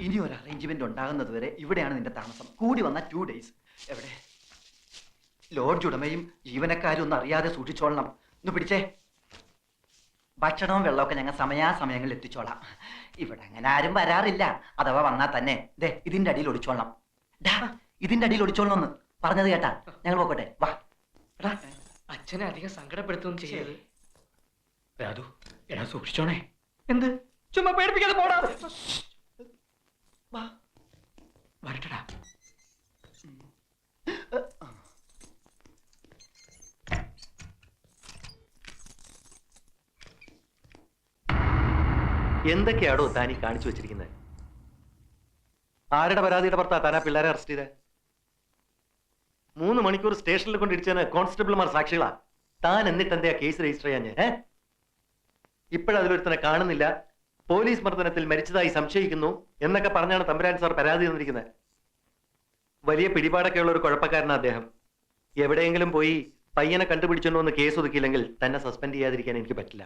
ഇനി ഒരു അറേഞ്ച്മെന്റ് ഉണ്ടാകുന്നത് വരെ ഇവിടെയാണ് നിന്റെ താമസം. കൂടി വന്ന 2 days. എവിടെ? ലോഡ്ജ് ഉടമയും ജീവനക്കാരും ഒന്നും അറിയാതെ സൂക്ഷിച്ചോളണം. ഒന്ന് പിടിച്ചേ. ഭക്ഷണവും വെള്ളമൊക്കെ ഞങ്ങൾ സമയാസമയങ്ങളിൽ എത്തിച്ചോളാം. ഇവിടെ അങ്ങനെ ആരും വരാറില്ല. അഥവാ വന്നാൽ തന്നെ ദേ ഇതിന്റെ അടിയിൽ ഒളിച്ചോളണം. ഇതിന്റെ അടിയിൽ ഒളിച്ചോളണം എന്ന് പറഞ്ഞത് കേട്ടാ. ഞങ്ങൾ പോക്കട്ടെ, വാ. അച്ഛനെ അധികം സങ്കടപ്പെടുത്തുകയും ചെയ്യരുത്. രാധു, എടാ സൂക്ഷിച്ചോണേ. എന്ത്? ചുമ്മാ പേടിപ്പിക്കാതെ പോടാ. വരട്ടടാ. എന്തൊക്കെയാണോ താനീ കാണിച്ചു വെച്ചിരിക്കുന്നത്? ആരുടെ പരാതിയുടെ പുറത്താ താനാ പിള്ളേരെ അറസ്റ്റ് ചെയ്തേ? 3 മണിക്കൂർ സ്റ്റേഷനിൽ കൊണ്ടിരിച്ചതിന് കോൺസ്റ്റബിൾമാർ സാക്ഷികളാ. താൻ എന്നിട്ട് എന്താ കേസ് രജിസ്റ്റർ ചെയ്യാഞ്ഞേ? ഇപ്പോഴതിലൊരുത്തനെ കാണുന്നില്ല, പോലീസ് മർദ്ദനത്തിൽ മരിച്ചതായി സംശയിക്കുന്നു എന്നൊക്കെ പറഞ്ഞാണ് തമ്പുരാൻ സാർ പരാതി തന്നിരിക്കുന്നത്. വലിയ പിടിപാടൊക്കെ ഉള്ള ഒരു കുഴപ്പക്കാരനാ അദ്ദേഹം. എവിടെയെങ്കിലും പോയി പയ്യനെ കണ്ടുപിടിച്ചോണ്ടോ എന്ന് കേസ് ഒതുക്കിയില്ലെങ്കിൽ തന്നെ സസ്പെൻഡ് ചെയ്യാതിരിക്കാൻ എനിക്ക് പറ്റില്ല.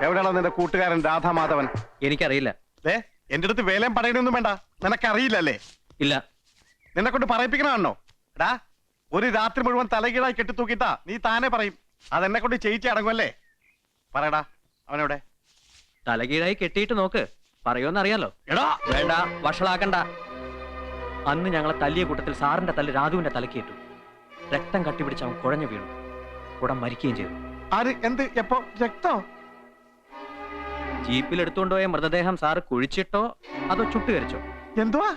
എവിടെയാണോ നിന്റെ കൂട്ടുകാരൻ രാധാമാധവൻ? എനിക്കറിയില്ല. എന്റെ അടുത്ത് വേലയും പറയണൊന്നും വേണ്ട, നിനക്കറിയില്ലല്ലേ? ഇല്ല. നിന്നെ കൊണ്ട് പറയിപ്പിക്കണോ? എടാ, ഒരു രാത്രി മുഴുവൻ തലകീഴായി കെട്ടിത്തൂക്കിട്ടാ നീ താനെ പറയും. അതെന്നെ കൊണ്ട് ചെയ്യിച്ച് അടങ്ങുമല്ലേ? പറയടാ, അവനെവിടെ? തലകീഴായി കെട്ടിയിട്ട് നോക്ക്, പറയുമെന്നറിയാലോ. എടാ വേണ്ട, വഷളാക്കണ്ട. അന്ന് ഞങ്ങളെ തല്ലിയ കൂട്ടത്തിൽ സാറിന്റെ തല്ല് രാധുവിന്റെ തലക്കേറ്റു. രക്തം കട്ടിപിടിച്ച് അവൻ കുഴഞ്ഞു വീണു. ഉടൻ മരിക്കുകയും ചെയ്തു. ആര്? എന്ത്? എപ്പോ? രക്തോ? ജീപ്പിൽ എടുത്തുകൊണ്ടുപോയ മൃതദേഹം സാറ് കുഴിച്ചിട്ടോ അതോ ചുട്ടുകരിച്ചോ? എന്തുവാ?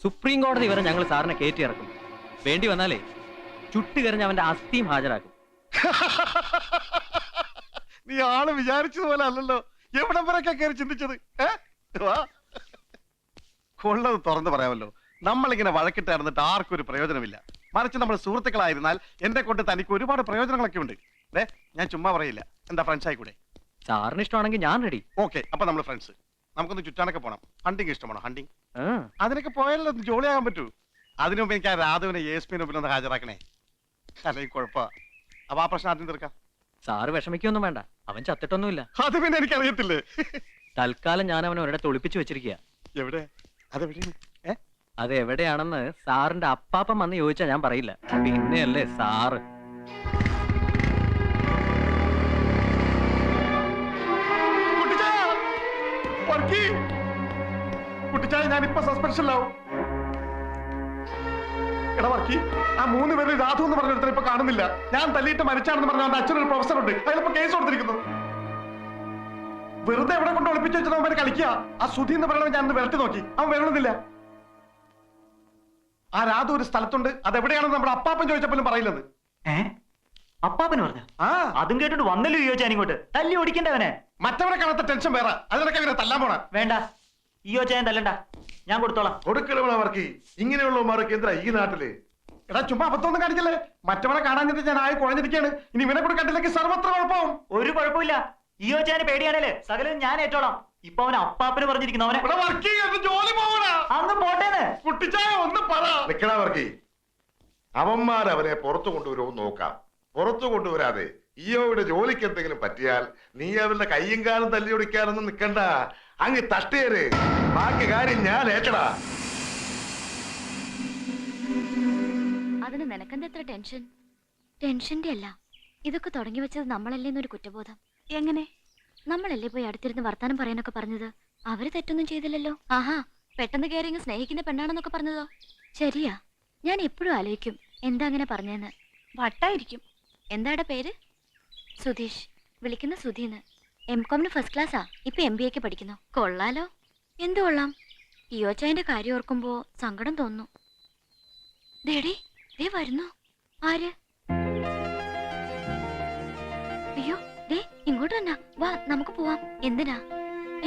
സുപ്രീം കോടതി വരെ ഞങ്ങൾ സാറിനെ കയറ്റി ഇറക്കും. വേണ്ടി വന്നാലേ ചുട്ടുകരിഞ്ഞ് അവന്റെ അസ്ഥിയും ഹാജരാക്കും. നീ ആള് വിചാരിച്ചതുപോലെ അല്ലല്ലോ. എവിടം വരെയൊക്കെ കയറി ചിന്തിച്ചത്? കൊള്ളത് തുറന്നു പറയാമല്ലോ. നമ്മളിങ്ങനെ വഴക്കിട്ട് നടന്നിട്ട് ആർക്കും ഒരു പ്രയോജനമില്ല. മറിച്ച് നമ്മൾ സുഹൃത്തുക്കളായിരുന്നാൽ എന്നെ കൊണ്ട് തനിക്ക് ഒരുപാട് പ്രയോജനങ്ങളൊക്കെ ഉണ്ട്. ഞാൻ ചുമ്മാ പറയില്ല. എന്താ ഫ്രണ്ട്സ് ആയിക്കൂടെ? സാറിന് ഇഷ്ടമാണെങ്കിൽ ഞാൻ റെഡി. ഓക്കെ, അപ്പൊ നമ്മൾ ഫ്രണ്ട്സ്. നമുക്കൊന്ന് ചുറ്റാനൊക്കെ പോണം. ഹണ്ടിങ് ഇഷ്ടമാണോ? ഹണ്ടിങ് അതിനൊക്കെ പോയാലോ ജോളിയാകാൻ പറ്റൂ. അതിനു മുമ്പ് എനിക്ക് ആ രാധുവിനെ ESP മുമ്പിൽ ഒന്ന് ഹാജരാക്കണേ. അല്ലെങ്കിൽ കുഴപ്പ. അപ്പൊ ആ പ്രശ്നം ആദ്യം തീർക്കാം. സാറ് വിഷമിക്കൊന്നും വേണ്ട, അവൻ ചത്തിട്ടൊന്നുമില്ല. അത് പിന്നെ എനിക്കറിയത്തില്ലേ. തൽക്കാലം ഞാൻ അവൻ ഒരിടത്ത് ഒളിപ്പിച്ചു വെച്ചിരിക്കുക. എവിടെ? അതെവിടെയാണ്? അത് എവിടെയാണെന്ന് സാറിന്റെ അപ്പാപ്പൻ വന്ന് ചോദിച്ചാ ഞാൻ പറയില്ല. പിന്നെയല്ലേ സാറ്. കുട്ടിച്ചായ, ഞാനിപ്പോ സസ്പെൻഷനിലാവും. എടാ വർക്കി, ആ 3 പേര് രാധു എന്ന് പറഞ്ഞിടത്ത് ഇപ്പൊ കാണുന്നില്ല. ഞാൻ തല്ലിയിട്ട് മരിച്ചാണെന്ന് പറഞ്ഞ അവന്റെ അച്ഛനൊരു പ്രൊഫസറുണ്ട്, അതിലിപ്പോ കേസ് കൊടുത്തിരിക്കുന്നു. വെറുതെ എവിടെ കൊണ്ട് ഒളിപ്പിച്ചു വെച്ചത് അവൻ കളിക്കുക. ആ സുധി എന്ന് പറയണവൻ ഞാൻ വിരട്ടി നോക്കി, അവൻ വരണമെന്നില്ല. ആ രാധു ഒരു സ്ഥലത്തുണ്ട്, അതെവിടെയാണെന്ന് നമ്മുടെ അപ്പാപ്പൻ ചോദിച്ചപ്പോഴും പറയില്ലെന്ന്. അപ്പാപ്പന് പറഞ്ഞ? അതും കേട്ടിട്ട് വന്നല്ലോ യോച്ചാൻ ഇങ്ങോട്ട്. തല്ലി ഓടിക്കണ്ടവനെ. മറ്റവരെ കാണാത്ത ടെൻഷൻ വേറെ, അതിനൊക്കെ ഇവരെ തല്ലാൻ പോണ. വേണ്ട, യോച്ചാൻ തല്ലണ്ട, ഞാൻ കൊടുത്തോളാം. കൊടുക്കണവർക്ക് ഇങ്ങനെയുള്ളവന്മാരൊക്കെ എന്താ ഈ നാട്ടില്? എടാ ചുമ്മാ അബദ്ധമൊന്നും കാണിക്കല്ലേ. മറ്റവനെ കാണാഞ്ഞിട്ട് ഞാൻ ആയി കുഴഞ്ഞിരിക്കുകയാണ്. ഇനി ഇവനെ കൂടെ കണ്ടില്ലെങ്കിൽ സർവത്ര കുഴപ്പമാവും. ഒരു കുഴപ്പമില്ല, യോച്ചാന് പേടിയാണല്ലേ. സകലം ഞാൻ ഏറ്റോളാം. ഇപ്പൊ അവൻ അപ്പാപ്പന് പറഞ്ഞിരിക്കുന്നു. അവനെ ജോലി പോവണ അന്ന് പോട്ടേന്ന്. കുട്ടിച്ചായ ഒന്ന് പറ. നിക്കണവർക്ക് അവന്മാരവനെ പുറത്തു കൊണ്ടുവരുമോ നോക്കാം. പുറത്തു കൊണ്ടുവരാതെ ഈയോയുടെ ജോലിക്ക് എന്തെങ്കിലും പറ്റിയാൽ നീ അവരുടെ കയ്യും കാലും തല്ലി ഒടിക്കാനൊന്നും നിക്കണ്ട. അങ്ങ് തട്ടേര്. ബാക്കി കാര്യം ഞാൻ ഏറ്റടാ. അതിന് നിനക്കെന്തെത്ര ടെൻഷൻ? ടെൻഷന്റെ അല്ല, ഇതൊക്കെ തുടങ്ങി വെച്ചത് നമ്മളല്ലേന്നൊരു കുറ്റബോധം. എങ്ങനെ? നമ്മളല്ലേ പോയി അടുത്തിരുന്ന് വർത്താനം പറയാനൊക്കെ പറഞ്ഞത്? അവര് തെറ്റൊന്നും ചെയ്തില്ലല്ലോ. ആഹാ, പെട്ടെന്ന് കയറി ഇങ്ങ് സ്നേഹിക്കുന്ന പെണ്ണാണെന്നൊക്കെ പറഞ്ഞതോ? ശരിയാ, ഞാൻ എപ്പോഴും ആലോചിക്കും എന്താ അങ്ങനെ പറഞ്ഞെന്ന്. വട്ടായിരിക്കും. എന്താടെ പേര്? സുധീഷ്. വിളിക്കുന്ന സുധീന്ന്. MCOMന് ഫസ്റ്റ് ക്ലാസ്സാ. ഇപ്പൊ MBAക്ക് പഠിക്കുന്നു. കൊള്ളാലോ. എന്ത് കൊള്ളാം? ഇയോച്ചായന്റെ കാര്യം ഓർക്കുമ്പോ സങ്കടം തോന്നുന്നു. ദേടി, ദേ വരുന്നു. ആര്? അയ്യോ, ദേ ഇങ്ങോട്ട് തന്നെ. വാ, നമുക്ക് പോവാം. എന്തിനാ?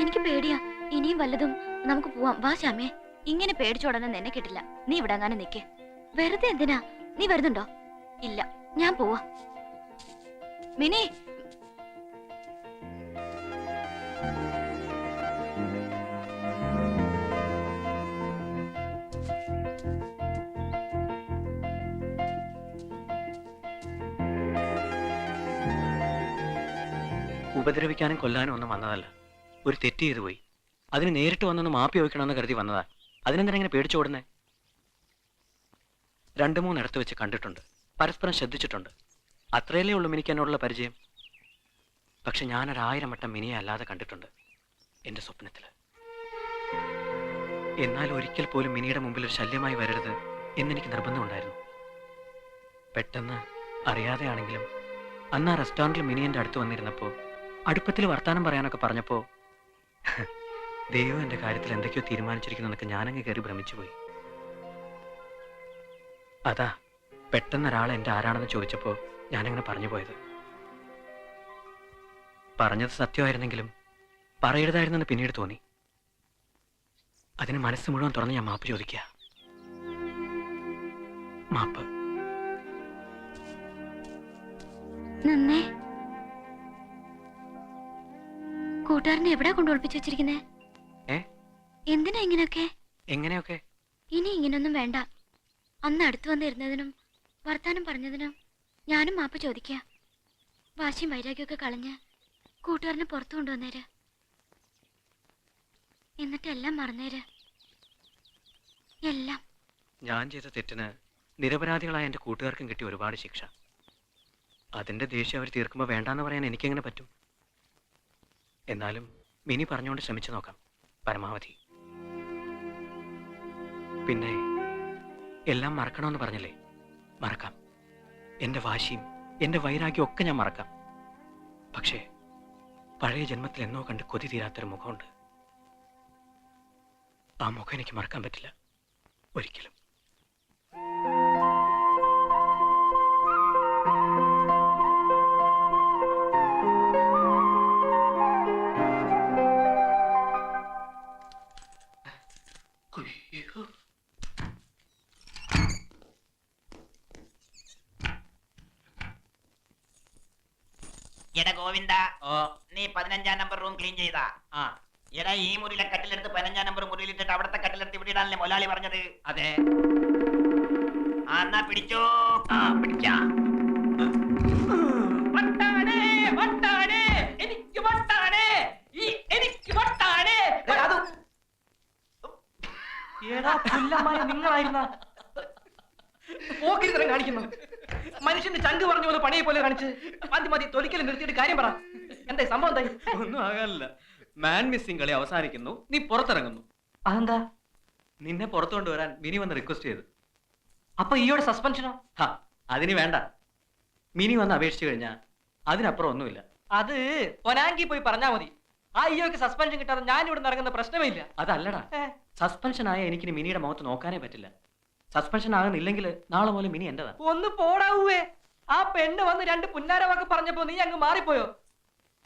എനിക്ക് പേടിയാ. ഇനിയും വല്ലതും. നമുക്ക് പോവാം. വാ ശ്യാമേ. ഇങ്ങനെ പേടിച്ചോടനെ എന്നെ കിട്ടില്ല. നീ ഇവിടെ അങ്ങനെ നിക്ക്. വെറുതെ എന്തിനാ? നീ വരുന്നുണ്ടോ? ഇല്ല, ഞാൻ പോവാ. മിനി, ഉപദ്രവിക്കാനും കൊല്ലാനും ഒന്നും വന്നതല്ല. ഒരു തെറ്റ് ചെയ്തു പോയി. അതിന് നേരിട്ട് വന്നൊന്ന് മാപ്പി ചോദിക്കണമെന്ന് കരുതി വന്നതാ. അതിനെന്തിനാ ഇങ്ങനെ പേടിച്ചോടുന്നേ? 2-3 ഇടത്ത് വെച്ച് കണ്ടിട്ടുണ്ട്, പരസ്പരം ശ്രദ്ധിച്ചിട്ടുണ്ട്. അത്രയല്ലേ ഉള്ളൂ മിനിക്ക് എന്നോടുള്ള പരിചയം. പക്ഷെ ഞാനൊരു1000 വട്ടം മിനിയെ അല്ലാതെ കണ്ടിട്ടുണ്ട് എന്റെ സ്വപ്നത്തില്. എന്നാൽ ഒരിക്കൽ പോലും മിനിയുടെ മുമ്പിൽ ഒരു ശല്യമായി വരരുത് എന്നെനിക്ക് നിർബന്ധമുണ്ടായിരുന്നു. പെട്ടെന്ന് അറിയാതെയാണെങ്കിലും അന്ന് ആ റെസ്റ്റോറൻറ്റിൽ മിനി എൻ്റെ അടുത്ത് വന്നിരുന്നപ്പോൾ അടുപ്പത്തിൽ വർത്താനം പറയാനൊക്കെ പറഞ്ഞപ്പോൾ ദൈവം എൻ്റെ കാര്യത്തിൽ എന്തൊക്കെയോ തീരുമാനിച്ചിരിക്കുന്നതൊക്കെ ഞാനങ്ങ് കയറി ഭ്രമിച്ചുപോയി. അതാ പെട്ടെന്ന് ഒരാൾ എൻ്റെ ആരാണെന്ന് ചോദിച്ചപ്പോൾ ഞാനങ്ങനെ പറഞ്ഞു പോയത്. പറഞ്ഞത് സത്യമായിരുന്നെങ്കിലും പറയരുതായിരുന്നെന്ന് പിന്നീട് തോന്നി. അതിന് മനസ്സ് മുഴുവൻ തുറന്ന് ഞാൻ മാപ്പ് ചോദിക്കുക. മാപ്പ്. നന്നേ. കൂട്ടുകാരനെ എവിടാ കൊണ്ട് ഒളിപ്പിച്ചു വെച്ചിരിക്കുന്നേ? ഏ? എന്തിനാ ഇങ്ങനെയൊക്കെ? എങ്ങനെയൊക്കെ? ഇനി ഇങ്ങനൊന്നും വേണ്ട. അന്ന് അടുത്ത് വന്നിരുന്നതിനും വർത്താനം പറഞ്ഞതിനും ഞാനും മാപ്പ് ചോദിക്കുക. വാശിയും വൈരാഗ്യമൊക്കെ കളഞ്ഞ് കൂട്ടുകാരനെ പുറത്തു കൊണ്ടുവന്നേര്. എന്നിട്ട് എല്ലാം മറന്നേര്. എല്ലാം. ഞാൻ ചെയ്ത തെറ്റിന് നിരപരാധികളായ എൻ്റെ കൂട്ടുകാർക്കും കിട്ടിയ ഒരുപാട് ശിക്ഷ. അതിൻ്റെ ദേഷ്യം അവർ തീർക്കുമ്പോൾ വേണ്ടാന്ന് പറയാൻ എനിക്കെങ്ങനെ പറ്റും? എന്നാലും മിനി പറഞ്ഞുകൊണ്ട് ശ്രമിച്ചു നോക്കാം പരമാവധി. പിന്നെ എല്ലാം മറക്കണമെന്ന് പറഞ്ഞില്ലേ, മറക്കാം. എൻ്റെ വാശിയും എൻ്റെ വൈരാഗ്യം ഒക്കെ ഞാൻ മറക്കാം. പക്ഷേ പഴയ ജന്മത്തിൽ എന്നോ കണ്ട് കൊതി തീരാത്തൊരു മുഖമുണ്ട്. ആ മുഖം എനിക്ക് മറക്കാൻ പറ്റില്ല ഒരിക്കലും. എടാ ഗോവിന്ദ, നീ 15-ാം നമ്പർ റൂം ക്ലീൻ ചെയ്താ? എടാ ഈ മുറിയിലെ കട്ടിലെടുത്ത് 15-ാം നമ്പർ മുറിയിലിട്ടിട്ട് അവിടത്തെ കട്ടിലെടുത്ത് ഇവിടെ ഇടാനല്ലേ മൊലാളി പറഞ്ഞത്? അതെ. എന്നാ പിടിച്ചോ. പിടിക്കാം. നിങ്ങളായിരുന്ന പോക്കിരിത്തരം കാണിക്കുന്നു. മനുഷ്യന്റെ ചങ്ക് പറഞ്ഞ പോലെ പണിയെ പോലെ കാണിച്ച് മതി തൊലിക്കലും നിർത്തിയിട്ട് കാര്യം പറ. എന്താ സംഭവം? എന്തായി? ഒന്നും ആകാനില്ല. മാൻ മിസ്സിംഗ് കളി അവസാനിക്കുന്നു, നീ പുറത്തിറങ്ങുന്നു. അതെന്താ? നിന്നെ പുറത്തു കൊണ്ടുവരാൻ മിനി വന്ന് റിക്വസ്റ്റ് ചെയ്തു. അപ്പൊ ഈയോടെ സസ്പെൻഷനോ? അതിന് വേണ്ട. മിനി വന്ന് അപേക്ഷിച്ചു കഴിഞ്ഞാൽ അതിനപ്പുറം ഒന്നുമില്ല. അത് പൊനാങ്കി പോയി പറഞ്ഞാ മതി. ആ ഈയോക്ക് സസ്പെൻഷൻ കിട്ടാതെ ഞാൻ ഇവിടെ ഇറങ്ങുന്ന പ്രശ്നമേ ഇല്ല. അതല്ലടാ, സസ്പെൻഷൻ ആയ എനിക്ക് മിനിയുടെ മുഖത്ത് നോക്കാനേ പറ്റില്ല. സസ്പെൻഷൻ ആകുന്നില്ലെങ്കിൽ നാളെ മുതൽ മിനി എന്റേതാ. ഒന്ന് പോടാവേ. ആ പെണ്ണ് വന്ന് 2 പുന്നാര വാക്ക് പറഞ്ഞപ്പോ നീ അങ്ങ് മാറിപ്പോയോ?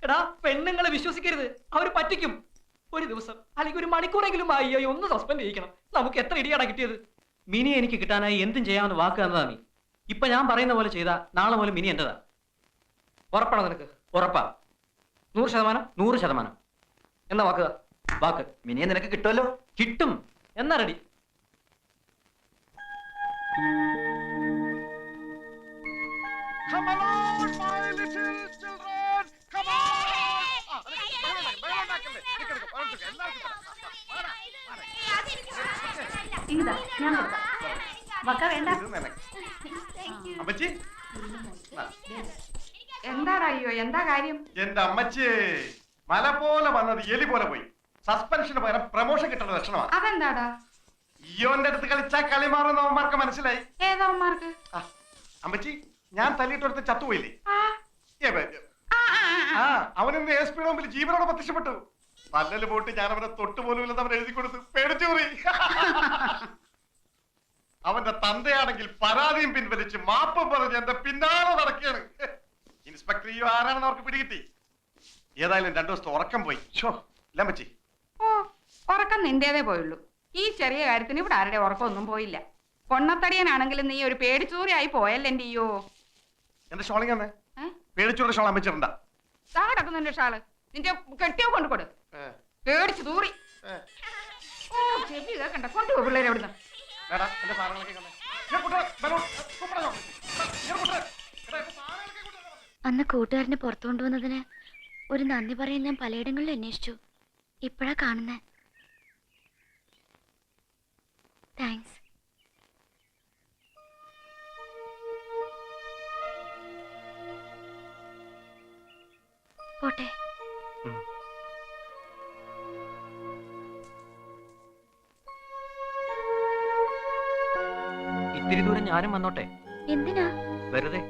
എടാ, പെണ്ണുങ്ങളെ വിശ്വസിക്കരുത്, അവര് പറ്റിക്കും. ഒരു ദിവസം അല്ലെങ്കിൽ ഒരു മണിക്കൂറെങ്കിലും അയ്യോ ഒന്ന് സസ്പെൻഡ് ചെയ്യിക്കണം. നമുക്ക് എത്ര ഇടിയാടാ കിട്ടിയത്? മിനി എനിക്ക് കിട്ടാനായി എന്തും ചെയ്യാമെന്ന് വാക്ക് തന്നതാ നീ. ഇപ്പൊ ഞാൻ പറയുന്ന പോലെ ചെയ്താ നാളെ മുതൽ മിനി എന്റേതാ. ഉറപ്പാണോ നിനക്ക്? ഉറപ്പാ. 100%? 100%. എന്നാ വാക്കുക. വാക്ക്. മിനിയെ നിനക്ക് കിട്ടുമല്ലോ. കിട്ടും. എന്നാ ready? Come along, my little children. Come on. അമ്മച്ചി, എന്താടാ അയ്യോ, എന്താ കാര്യം? എന്റെ അമ്മച്ചി മല പോലെ വന്നത് എലി പോലെ പോയി. സസ്പെൻഷന് പകരം പ്രമോഷൻ കിട്ടുന്ന ലക്ഷണമാണ്. അതെന്താടാ? ഇയോന്റെ അടുത്ത് കളിച്ചാ കളി മാറുന്ന അവന്മാർക്ക് മനസ്സിലായി. ഏതവന്മാർക്ക്? അമ്മച്ചി, ഞാൻ തല്ലിയിട്ടടുത്ത് ചത്തുപോയില്ലേ? അവനെന്ന് SP മുമ്പിൽ ജീവനോടെ പ്രത്യക്ഷപ്പെട്ടു. തല്ലല് പോയിട്ട് ഞാൻ അവനെ തൊട്ടുപോലും ഇല്ലെന്ന് അവൻ എഴുതി കൊടുത്തു. പേടിച്ചു പോയി. അവന്റെ തന്തയാണെങ്കിൽ പരാതിയും പിൻവലിച്ച് മാപ്പം പറഞ്ഞ് എന്റെ പിന്നാലെ നടക്കുകയാണ്. ഇൻസ്പെക്ടർ ഈ ആരാണെന്ന് അവർക്ക് പിടികിട്ടി. ഏതായാലും 2 ദിവസത്തെ ഉറക്കം പോയി. അമ്മച്ചി, ഓ, ഉറക്കം നിന്റേതേ പോയുള്ളൂ. ഈ ചെറിയ കാര്യത്തിന് ഇവിടെ ആരുടെ ഉറക്കമൊന്നും പോയില്ല. പൊണ്ണത്തടിയനാണെങ്കിലും നീ ഒരു പേടിച്ചൂറിയായി പോയല്ലേ എന്റെ അയ്യോ. എന്റെ ഷോളിങ് തന്നെ പേടിച്ചൂടെ ഷോൾ അമ്മച്ചിട്ടുണ്ടാ? കിടക്കുന്നു എന്റെ ഷാള്. നിന്റെ കെട്ടിയോ കൊണ്ടുകൊടു. പേടിച്ചു തൂറി. ഓ, ചെവി കേൾക്കണ്ട. കൊണ്ടുപോ പിള്ളേരെ എവിടുന്ന്. അന്ന് കൂട്ടുകാരനെ പുറത്തു കൊണ്ടുവന്നതിന് ഒരു നന്ദി പറയാൻ ഞാൻ പലയിടങ്ങളിലും അന്വേഷിച്ചു. ഇപ്പോഴാ കാണുന്നേ. താങ്ക്സ്. പോട്ടെ. ഇത്തിരി ദൂരം ഞാനും വന്നോട്ടെ? എന്തിനാ? വെറുതെ.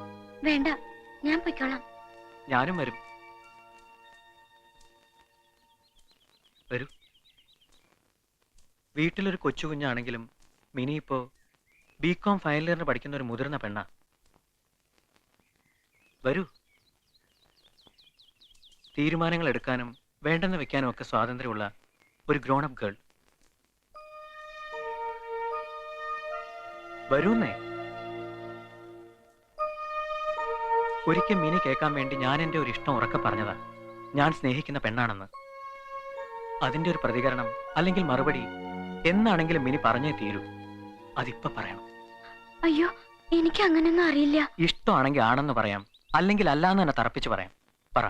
വേണ്ട, ഞാൻ പൊയ്ക്കോളാം. ഞാനും വരും. വരൂ. വീട്ടിലൊരു കൊച്ചു കുഞ്ഞാണെങ്കിലും മിനി ഇപ്പോ ബികോം ഫൈനൽ ഇയറിന് പഠിക്കുന്ന ഒരു മുതിർന്ന പെണ്ണാ. വരൂ. തീരുമാനങ്ങൾ എടുക്കാനും വേണ്ടെന്ന് വെക്കാനും ഒക്കെ സ്വാതന്ത്ര്യമുള്ള ഒരു ഗ്രോൺ അപ്പ് ഗേൾ. വരൂന്നേ. ഒരിക്കൽ മിനി കേൾക്കാൻ വേണ്ടി ഞാൻ എൻ്റെ ഒരു ഇഷ്ടം ഉറക്കെ പറഞ്ഞതാ, ഞാൻ സ്നേഹിക്കുന്ന പെണ്ണാണെന്ന്. അതിന്റെ ഒരു പ്രതികരണം അല്ലെങ്കിൽ മറുപടി എന്നാണെങ്കിലും മിനി പറഞ്ഞേ തീരൂ. അതിപ്പോ പറയണം. അയ്യോ, എനിക്ക് അങ്ങനെയൊന്നും അറിയില്ല. ഇഷ്ടമാണെങ്കിൽ ആണെന്ന് പറയാം, അല്ലെങ്കിൽ അല്ലാന്ന് തന്നെ തറപ്പിച്ച് പറയാം. പറ.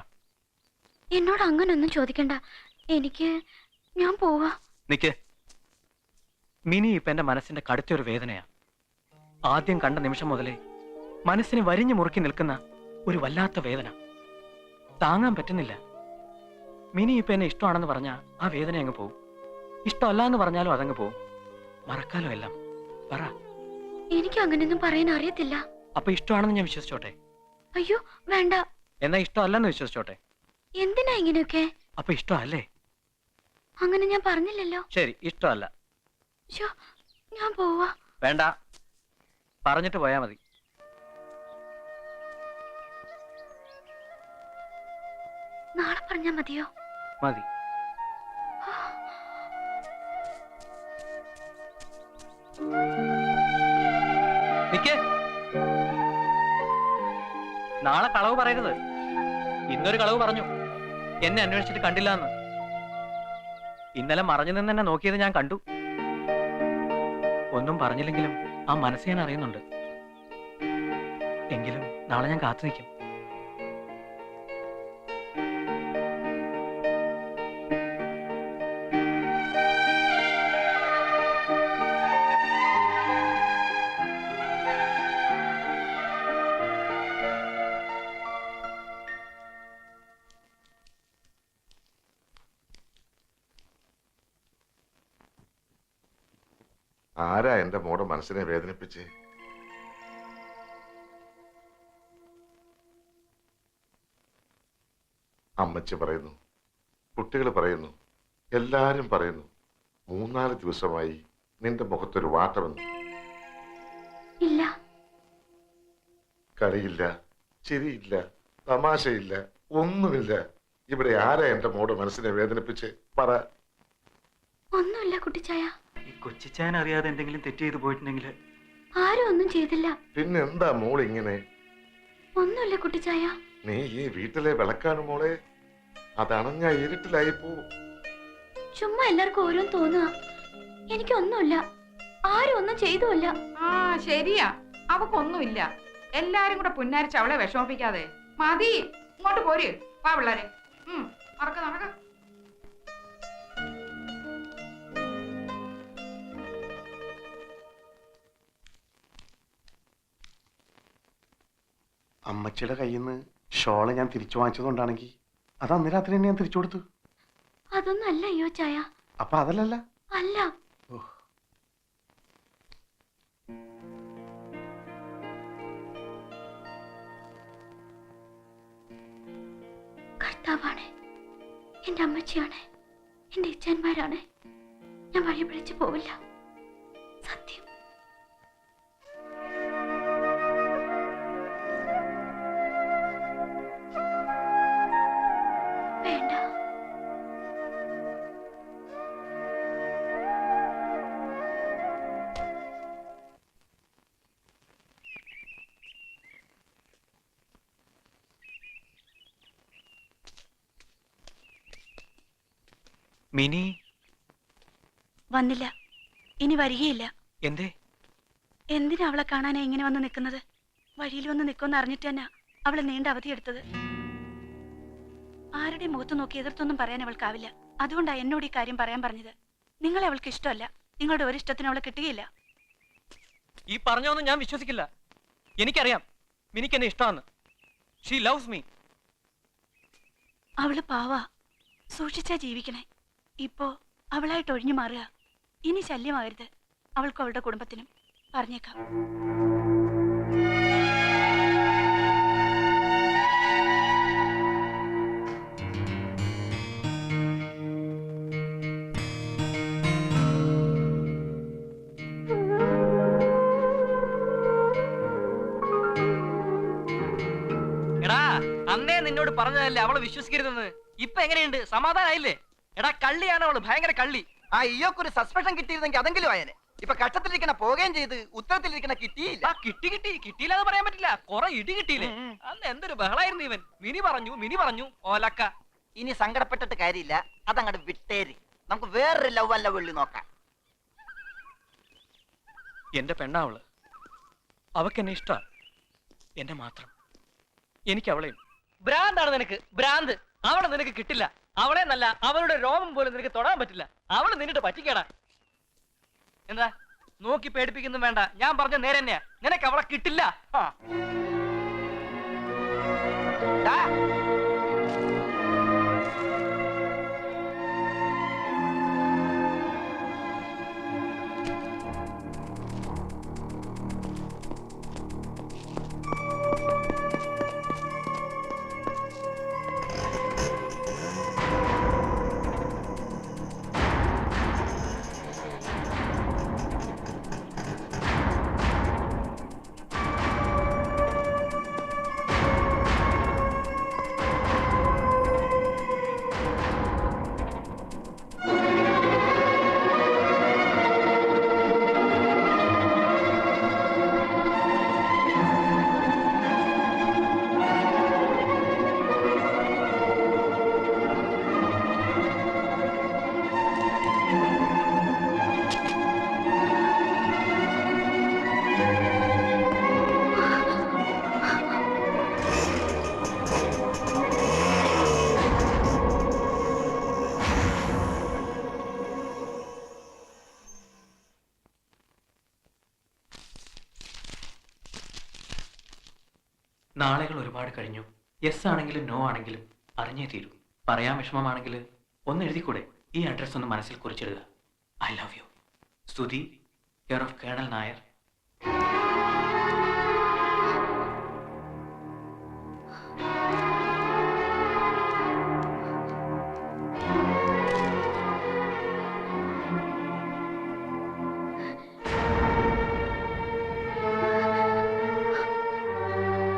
എന്നോട് അങ്ങനൊന്നും ചോദിക്കണ്ട. ഞാൻ പോവാ. നിക്ക്. മിനി ഇപ്പൊ എന്റെ മനസ്സിന്റെ കടുത്തൊരു വേദനയാ. ആദ്യം കണ്ട നിമിഷം മുതലേ മനസ്സിനെ വരിഞ്ഞു മുറുക്കി നിൽക്കുന്ന ഒരു വല്ലാത്ത വേദന. താങ്ങാൻ പറ്റുന്നില്ല. മിനി ഇപ്പൊ എന്നെ ഇഷ്ടമാണെന്ന് പറഞ്ഞാൽ ആ വേദന അങ്ങ് പോവും. ഇഷ്ടമല്ല എന്ന് പറഞ്ഞാലും അതങ്ങ് പോവും. മറക്കാലോ എല്ലാം. പറ. എനിക്ക് അങ്ങനെയൊന്നും പറയാൻ അറിയത്തില്ല. അപ്പൊ ഇഷ്ടമാണെന്ന് ഞാൻ വിശ്വസിച്ചോട്ടെ? അയ്യോ വേണ്ട. എന്നാ ഇഷ്ടമല്ലെന്ന് വിശ്വസിച്ചോട്ടെ? എന്തിനാ ഇങ്ങനെയൊക്കെ? അപ്പൊ ഇഷ്ടമല്ലേ? അങ്ങനെ ഞാൻ പറഞ്ഞില്ലല്ലോ. ശരി, ഇഷ്ടമല്ല. ഞാൻ പോവാ. വേണ്ട, പറഞ്ഞിട്ട് പോയാ മതി. നാളെ പറഞ്ഞാ മതിയോ? മതി. നിക്ക്. നാളെ കളവ് പറയരുത്. ഇന്നൊരു കളവ് പറഞ്ഞു, എന്നെ അന്വേഷിച്ചിട്ട് കണ്ടില്ല എന്ന്. ഇന്നലെ മറഞ്ഞു നിന്ന് എന്നെ നോക്കിയത് ഞാൻ കണ്ടു. ഒന്നും പറഞ്ഞില്ലെങ്കിലും ആ മനസ്സ് ഞാൻ അറിയുന്നുണ്ട്. എങ്കിലും നാളെ ഞാൻ കാത്തു നിൽക്കും. ആരാ എന്റെ മോടെ മനസ്സിനെ വേദനിപ്പിച്ച്? അമ്മച്ചി പറയുന്നു, കുട്ടികൾ പറയുന്നു, എല്ലാരും പറയുന്നു, 3-4 ദിവസമായി നിന്റെ മുഖത്തൊരു വാട്ടമെന്ന്. ഇല്ല. കളിയില്ല, ചിരിയില്ല, തമാശയില്ല, ഒന്നുമില്ല. ഇവിടെ ആരാ എന്റെ മോടെ മനസ്സിനെ വേദനിപ്പിച്ച്? പറ. ഒന്നുമില്ല കുട്ടിച്ചായ. ഈ കൊച്ചിച്ചാൻ അറിയാതെ എന്തെങ്കിലും തെറ്റ് ചെയ്തു പോയിട്ടുണ്ടെങ്കിൽ? ആരും ഒന്നും ചെയ്തില്ല. പിന്നെന്താ മോൾ ഇങ്ങനെ? ഒന്നുമില്ല കുട്ടിച്ചായ. നീ ഈ വീട്ടിലെ വിളക്കാണ് മോളെ. അതണഞ്ഞ ഇരുട്ടിലായി പോവും. ചുമ്മാ എല്ലാവർക്കും ഓരോന്ന് തോന്നുക. എനിക്കൊന്നുമില്ല. ആരും ഒന്നും ചെയ്തുമില്ല. ആ ശരിയാ, അവക്കൊന്നുമില്ല. എല്ലാരും കൂടെ പുന്നാരിച്ച് അവളെ വിഷമിപ്പിക്കാതെ. മതി, ഇങ്ങോട്ട് പോര്. വാ പിള്ളേരെ. നടക്ക. അമ്മച്ചിയുടെ കയ്യിൽ നിന്ന് ഷോള് ഞാൻ തിരിച്ചു വാങ്ങിച്ചതുകൊണ്ടാണെങ്കിൽ അത് അന്ന് രാത്രി തന്നെ ഞാൻ തിരിച്ചു കൊടുത്തു. അതൊന്നും അല്ല അയ്യോ ചായ. അപ്പൊ അതല്ലല്ല. അല്ല. കർത്താവാണ്, എന്റെ അമ്മച്ചിയാണ്, എന്റെ ഇച്ഛന്മാരാണ്. ഞാൻ വഴി പിടിച്ചു പോവില്ല. സത്യം. വേണ്ട. മിനി വന്നില്ല, ഇനി വരികയില്ല. എന്തേ? എന്തിനാ അവളെ കാണാനാ ഇങ്ങനെ വന്ന് നിൽക്കുന്നത്? വഴിയിൽ വന്ന് നിൽക്കുമെന്ന് അറിഞ്ഞിട്ട് തന്നെ അവളെ നീണ്ട അവധിയെടുത്തത്. ആ ആരുടെ മുഖത്ത് നോക്കി എതിർത്തൊന്നും പറയാൻ അവൾക്കാവില്ല. അതുകൊണ്ടാ എന്നോട് ഈ കാര്യം പറയാൻ പറഞ്ഞത്. നിങ്ങളെ അവൾക്ക് ഇഷ്ടമല്ല. നിങ്ങളുടെ ഒരു ഇഷ്ടത്തിന് അവളെ കിട്ടുകയില്ല. ഈ പറഞ്ഞൊന്നും ഞാൻ വിശ്വസിക്കില്ല. എനിക്കറിയാം മിനിക്ക് എന്നെ ഇഷ്ടമാണ്. She loves me. അവള് പാവാ, സൂക്ഷിച്ചാ ജീവിക്കണേ. ഇപ്പോ അവളായിട്ട് ഒഴിഞ്ഞു മാറുക. ഇനി ശല്യമാകരുത് അവൾക്കും അവളുടെ കുടുംബത്തിനും. പറഞ്ഞേക്കാം. എടാ അന്നേ നിന്നോട് പറഞ്ഞതല്ലേ അവളെ വിശ്വസിക്കരുതെന്ന്. ഇപ്പൊ എങ്ങനെയുണ്ട്? സമാധാനായില്ലേ? എടാ കള്ളിയാണ് അവള്, ഭയങ്കര കള്ളി. ആ ഇയോക്കൊരു സസ്പെൻഷൻ കിട്ടിയിരുന്നെങ്കിൽ അതെങ്കിലും ആയനെ. ഇപ്പൊ കഷ്ടത്തിലിരിക്കണ പോവുകയും ചെയ്ത് ഉത്തരത്തിലിരിക്കണ കിട്ടിയില്ല. കിട്ടിയില്ലെന്ന് പറയാൻ പറ്റില്ല. കൊറേ ഇടി കിട്ടിയില്ലേ? അന്ന് എന്തൊരു ബഹളായിരുന്നു ഇവൻ. മിനി പറഞ്ഞു ഓലക്ക. ഇനി സങ്കടപ്പെട്ടിട്ട് കാര്യമില്ല, അതങ്ങോട്ട് വിട്ടേരി. നമുക്ക് വേറൊരു ലവ് അല്ല വെള്ളി നോക്കാം. എന്റെ പെണ്ണാവള്. അവക്കെന്നെ ഇഷ്ട. എന്നെ മാത്രം. എനിക്ക് അവളെയും. ഭ്രാന്താണ് നിനക്ക്, ഭ്രാന്ത്. അവളെ നിനക്ക് കിട്ടില്ല. അവളെ നല്ല അവളുടെ രോമം പോലും നിനക്ക് തൊടാൻ പറ്റില്ല. അവള് നിന്നിട്ട് പറ്റിക്കേടാ. എന്താ നോക്കി പേടിപ്പിക്കുന്നു വേണ്ട. ഞാൻ പറഞ്ഞ നേരെ തന്നെയാ. നിനക്ക് അവളെ കിട്ടില്ല. നാളുകൾ ഒരുപാട് കഴിഞ്ഞു. യെസ് ആണെങ്കിലും നോ ആണെങ്കിലും അറിഞ്ഞേ തീരൂ. പറയാൻ വിഷമമാണെങ്കിൽ ഒന്ന് എഴുതിക്കൂടെ? ഈ അഡ്രസ് ഒന്ന് മനസ്സിൽ കുറിച്ചിടുക. I love you. Sthuthi, care of colonel Nair.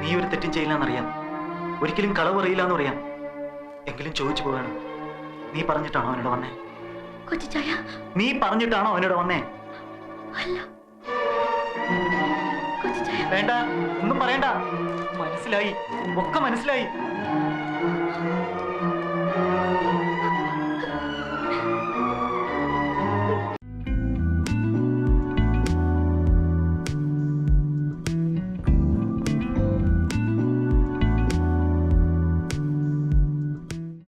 നീ ഒരു തെറ്റും ചെയ്യില്ലെന്നറിയാം, ഒരിക്കലും കളവ് പറയില്ല എന്ന് പറയാം. എങ്കിലും ചോദിച്ചു പോവാണ്, നീ പറഞ്ഞിട്ടാണോ അവനോട് വന്നേ? കൊച്ചിച്ചായ, നീ പറഞ്ഞിട്ടാണോ അവനോട് വന്നേ? അല്ല കൊച്ചിച്ചായ. വേണ്ട, ഒന്നും പറയണ്ട. മനസ്സിലായി, ഒക്കെ മനസ്സിലായി.